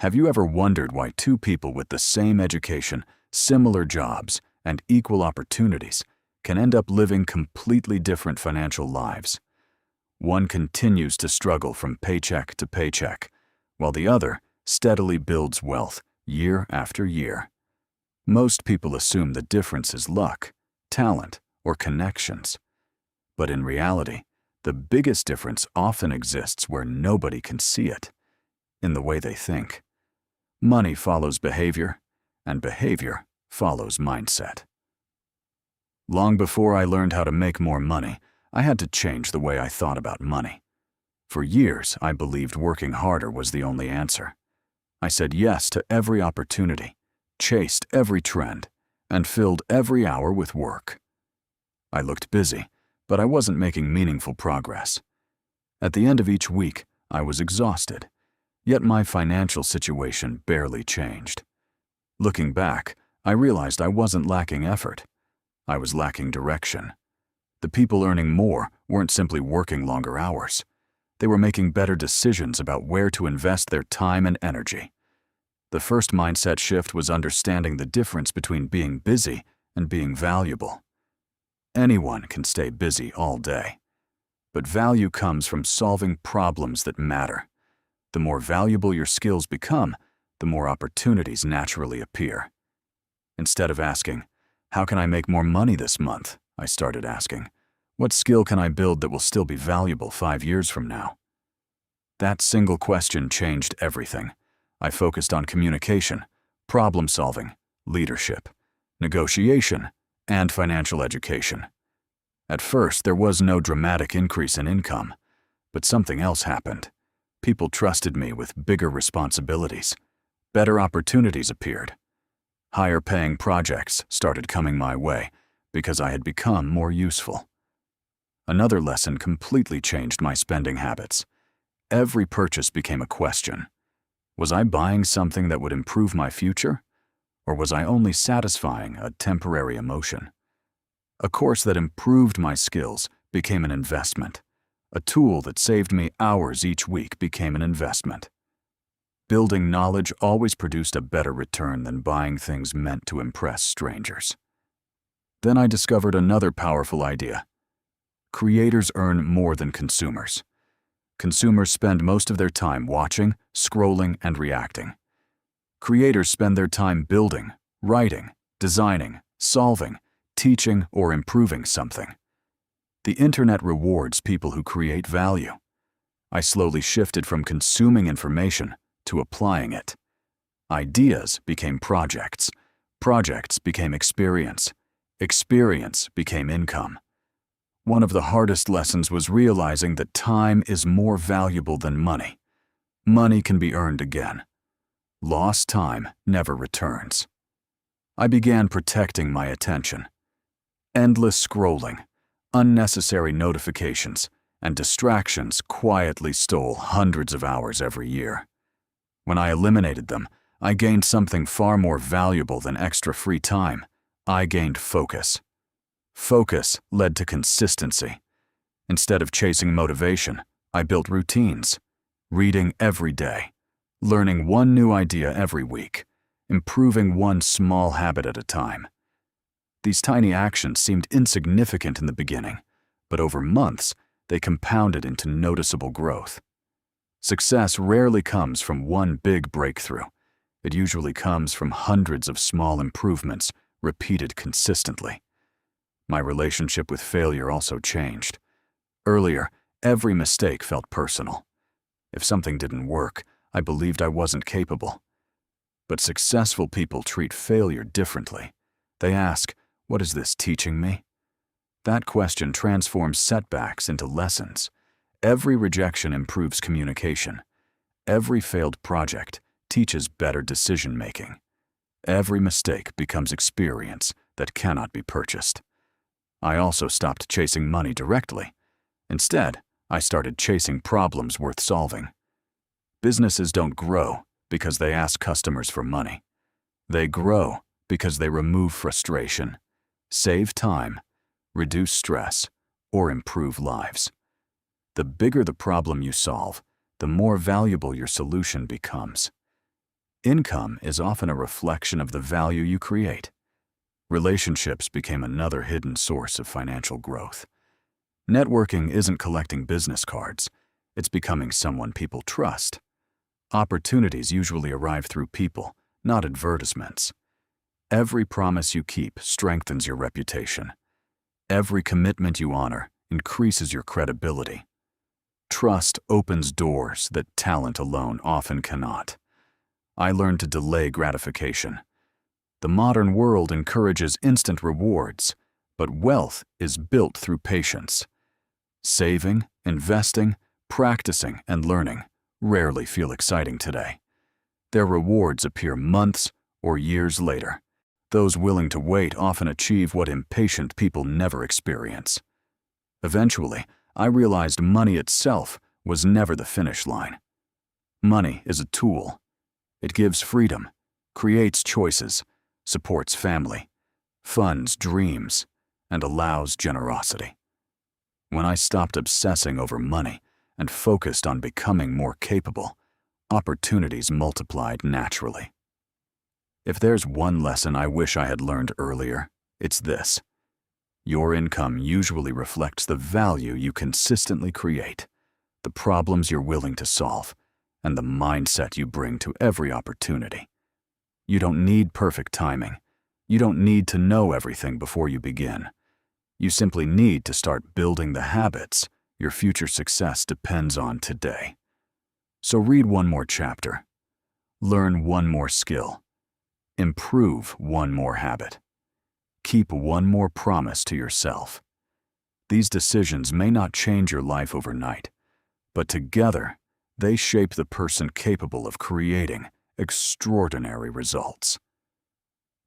Have you ever wondered why two people with the same education, similar jobs, and equal opportunities can end up living completely different financial lives? One continues to struggle from paycheck to paycheck, while the other steadily builds wealth year after year. Most people assume the difference is luck, talent, or connections. But in reality, the biggest difference often exists where nobody can see it, in the way they think. Money follows behavior, and behavior follows mindset. Long before I learned how to make more money, I had to change the way I thought about money. For years, I believed working harder was the only answer. I said yes to every opportunity, chased every trend, and filled every hour with work. I looked busy, but I wasn't making meaningful progress. At the end of each week, I was exhausted, yet my financial situation barely changed. Looking back, I realized I wasn't lacking effort. I was lacking direction. The people earning more weren't simply working longer hours. They were making better decisions about where to invest their time and energy. The first mindset shift was understanding the difference between being busy and being valuable. Anyone can stay busy all day, but value comes from solving problems that matter. The more valuable your skills become, the more opportunities naturally appear. Instead of asking, "How can I make more money this month?" I started asking, "What skill can I build that will still be valuable 5 years from now?" That single question changed everything. I focused on communication, problem solving, leadership, negotiation, and financial education. At first, there was no dramatic increase in income, but something else happened. People trusted me with bigger responsibilities. Better opportunities appeared. Higher-paying projects started coming my way because I had become more useful. Another lesson completely changed my spending habits. Every purchase became a question. Was I buying something that would improve my future? Or was I only satisfying a temporary emotion? A course that improved my skills became an investment. A tool that saved me hours each week became an investment. Building knowledge always produced a better return than buying things meant to impress strangers. Then I discovered another powerful idea. Creators earn more than consumers. Consumers spend most of their time watching, scrolling, and reacting. Creators spend their time building, writing, designing, solving, teaching, or improving something. The internet rewards people who create value. I slowly shifted from consuming information to applying it. Ideas became projects. Projects became experience. Experience became income. One of the hardest lessons was realizing that time is more valuable than money. Money can be earned again. Lost time never returns. I began protecting my attention. Endless scrolling, unnecessary notifications, and distractions quietly stole hundreds of hours every year. When I eliminated them, I gained something far more valuable than extra free time. I gained focus. Focus led to consistency. Instead of chasing motivation, I built routines. Reading every day, learning one new idea every week, improving one small habit at a time. These tiny actions seemed insignificant in the beginning, but over months, they compounded into noticeable growth. Success rarely comes from one big breakthrough. It usually comes from hundreds of small improvements repeated consistently. My relationship with failure also changed. Earlier, every mistake felt personal. If something didn't work, I believed I wasn't capable. But successful people treat failure differently. They ask, "What is this teaching me?" That question transforms setbacks into lessons. Every rejection improves communication. Every failed project teaches better decision-making. Every mistake becomes experience that cannot be purchased. I also stopped chasing money directly. Instead, I started chasing problems worth solving. Businesses don't grow because they ask customers for money. They grow because they remove frustration, save time, reduce stress, or improve lives. The bigger the problem you solve, the more valuable your solution becomes. Income is often a reflection of the value you create. Relationships became another hidden source of financial growth. Networking isn't collecting business cards. It's becoming someone people trust. Opportunities usually arrive through people, not advertisements. Every promise you keep strengthens your reputation. Every commitment you honor increases your credibility. Trust opens doors that talent alone often cannot. I learned to delay gratification. The modern world encourages instant rewards, but wealth is built through patience. Saving, investing, practicing, and learning rarely feel exciting today. Their rewards appear months or years later. Those willing to wait often achieve what impatient people never experience. Eventually, I realized money itself was never the finish line. Money is a tool. It gives freedom, creates choices, supports family, funds dreams, and allows generosity. When I stopped obsessing over money and focused on becoming more capable, opportunities multiplied naturally. If there's one lesson I wish I had learned earlier, it's this. Your income usually reflects the value you consistently create, the problems you're willing to solve, and the mindset you bring to every opportunity. You don't need perfect timing. You don't need to know everything before you begin. You simply need to start building the habits your future success depends on today. So read one more chapter. Learn one more skill. Improve one more habit. Keep one more promise to yourself. These decisions may not change your life overnight, but together, they shape the person capable of creating extraordinary results.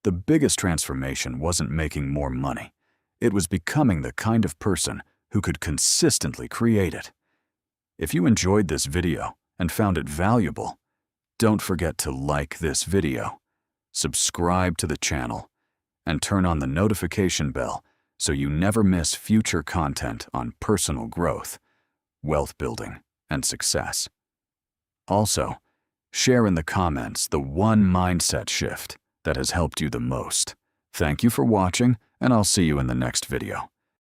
The biggest transformation wasn't making more money. It was becoming the kind of person who could consistently create it. If you enjoyed this video and found it valuable, don't forget to like this video, subscribe to the channel, and turn on the notification bell so you never miss future content on personal growth, wealth building, and success. Also, share in the comments the one mindset shift that has helped you the most. Thank you for watching, and I'll see you in the next video.